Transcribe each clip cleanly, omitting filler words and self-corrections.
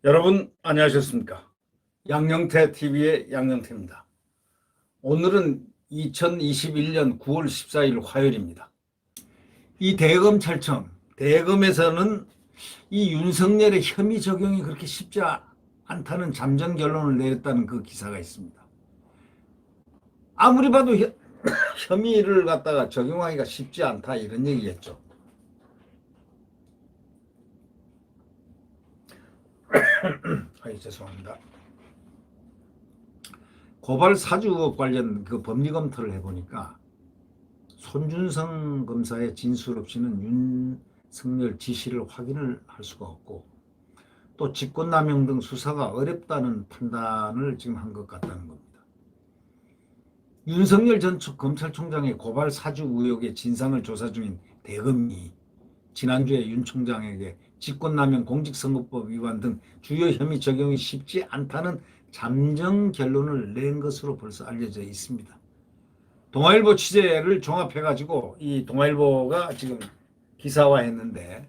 여러분 안녕하셨습니까? 양영태 TV의 양영태입니다. 오늘은 2021년 9월 14일 화요일입니다. 이 대검찰청, 대검에서는 이 윤석열의 혐의 적용이 그렇게 쉽지 않다는 잠정 결론을 내렸다는 그 기사가 있습니다. 아무리 봐도 혐의를 갖다가 적용하기가 쉽지 않다 이런 얘기겠죠. 죄송합니다. 고발 사주 의혹 관련 그 법리 검토를 해보니까 손준성 검사의 진술 없이는 윤석열 지시를 확인을 할 수가 없고 또 직권남용 등 수사가 어렵다는 판단을 지금 한 것 같다는 겁니다. 윤석열 전 검찰총장의 고발 사주 의혹의 진상을 조사 중인 대검이 지난주에 윤 총장에게 직권남용 공직선거법 위반 등 주요 혐의 적용이 쉽지 않다는 잠정 결론을 낸 것으로 벌써 알려져 있습니다. 동아일보 취재를 종합해가지고 이 동아일보가 지금 기사화했는데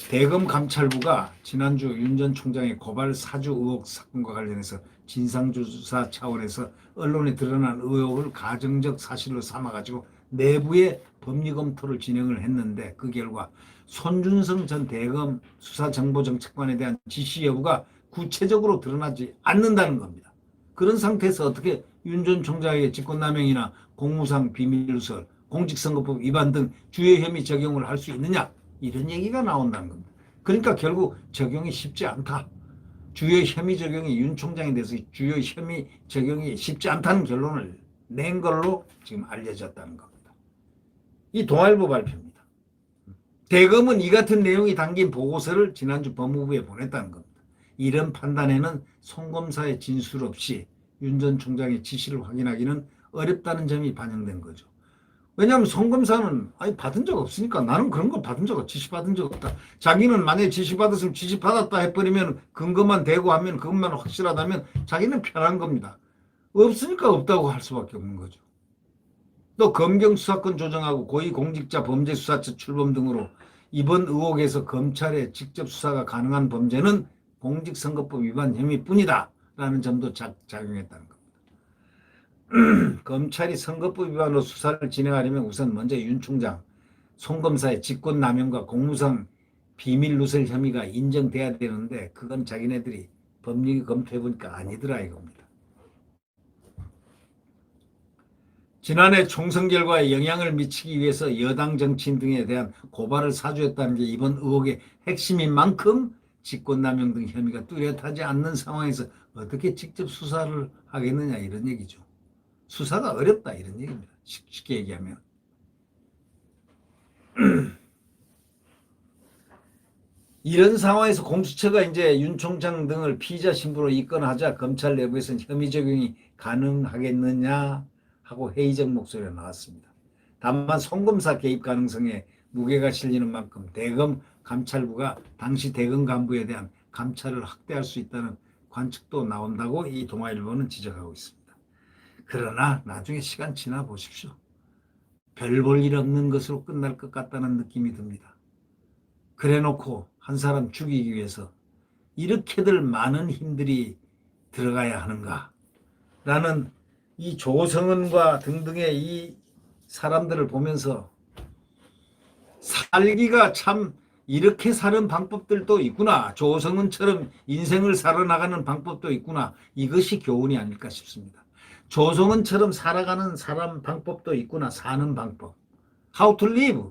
대검 감찰부가 지난주 윤 전 총장의 고발 사주 의혹 사건과 관련해서 진상조사 차원에서 언론에 드러난 의혹을 가정적 사실로 삼아가지고 내부의 법리 검토를 진행을 했는데 그 결과 손준성 전 대검 수사정보정책관에 대한 지시 여부가 구체적으로 드러나지 않는다는 겁니다. 그런 상태에서 어떻게 윤 전 총장에게 직권남용이나 공무상 비밀누설, 공직선거법 위반 등 주요 혐의 적용을 할 수 있느냐 이런 얘기가 나온다는 겁니다. 그러니까 결국 적용이 쉽지 않다. 주요 혐의 적용이 윤 총장에 대해서 주요 혐의 적용이 쉽지 않다는 결론을 낸 걸로 지금 알려졌다는 겁니다. 이 동아일보 발표입니다. 대검은 이 같은 내용이 담긴 보고서를 지난주 법무부에 보냈다는 겁니다. 이런 판단에는 송 검사의 진술 없이 윤 전 총장의 지시를 확인하기는 어렵다는 점이 반영된 거죠. 왜냐하면 송 검사는 받은 적 없으니까 나는 그런 거 받은 적 지시 받은 적 없다. 자기는 만약에 지시 받았으면 지시 받았다 해버리면 근거만 대고 하면 그것만 확실하다면 자기는 편한 겁니다. 없으니까 없다고 할 수밖에 없는 거죠. 또 검경 수사권 조정하고 고위공직자 범죄수사처 출범 등으로 이번 의혹에서 검찰의 직접 수사가 가능한 범죄는 공직선거법 위반 혐의뿐이다 라는 점도 작용했다는 겁니다. 검찰이 선거법 위반으로 수사를 진행하려면 우선 먼저 윤 총장, 송 검사의 직권남용과 공무상 비밀누설 혐의가 인정돼야 되는데 그건 자기네들이 법리 검토해보니까 아니더라 이겁니다. 지난해 총선 결과에 영향을 미치기 위해서 여당 정치인 등에 대한 고발을 사주했다는 게 이번 의혹의 핵심인 만큼 직권남용 등 혐의가 뚜렷하지 않는 상황에서 어떻게 직접 수사를 하겠느냐 이런 얘기죠. 수사가 어렵다 이런 얘기입니다. 쉽게 얘기하면. 이런 상황에서 공수처가 이제 윤 총장 등을 피의자 신분으로 입건하자 검찰 내부에서는 혐의 적용이 가능하겠느냐 하고 회의적 목소리가 나왔습니다. 다만 송 검사 개입 가능성에 무게가 실리는 만큼 대검 감찰부가 당시 대검 간부에 대한 감찰을 확대할 수 있다는 관측도 나온다고 이 동아일보는 지적하고 있습니다. 그러나 나중에 시간 지나 보십시오. 별 볼 일 없는 것으로 끝날 것 같다는 느낌이 듭니다. 그래놓고 한 사람 죽이기 위해서 이렇게들 많은 힘들이 들어가야 하는가 라는 이 조성은과 등등의 이 사람들을 보면서 살기가 참 이렇게 사는 방법들도 있구나. 조성은처럼 인생을 살아나가는 방법도 있구나. 이것이 교훈이 아닐까 싶습니다. 조성은처럼 살아가는 사람 방법도 있구나. 사는 방법. How to live.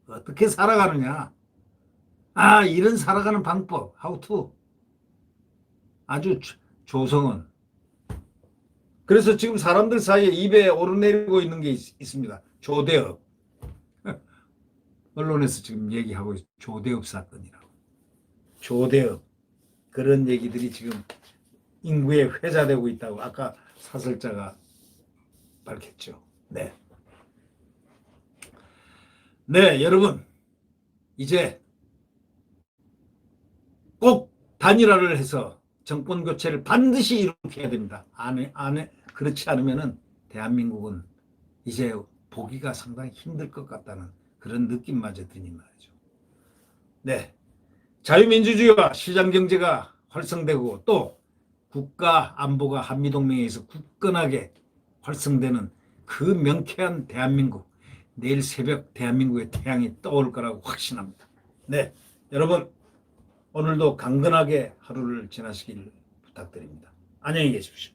어떻게 살아가느냐. 이런 살아가는 방법. How to. 아주 조성은. 그래서 지금 사람들 사이에 입에 오르내리고 있는 게 있습니다. 조대업. 언론에서 지금 얘기하고 있어요. 조대업 사건이라고. 조대업. 그런 얘기들이 지금 인구에 회자되고 있다고 아까 사설자가 밝혔죠. 네. 네, 여러분. 이제 꼭 단일화를 해서 정권 교체를 반드시 이룩해야 됩니다. 그렇지 않으면은 대한민국은 이제 보기가 상당히 힘들 것 같다는 그런 느낌마저 드니 말이죠. 네. 자유민주주의와 시장경제가 활성되고 또 국가 안보가 한미동맹에서 굳건하게 활성되는 그 명쾌한 대한민국, 내일 새벽 대한민국의 태양이 떠올 거라고 확신합니다. 네, 여러분 오늘도 강건하게 하루를 지나시길 부탁드립니다. 안녕히 계십시오.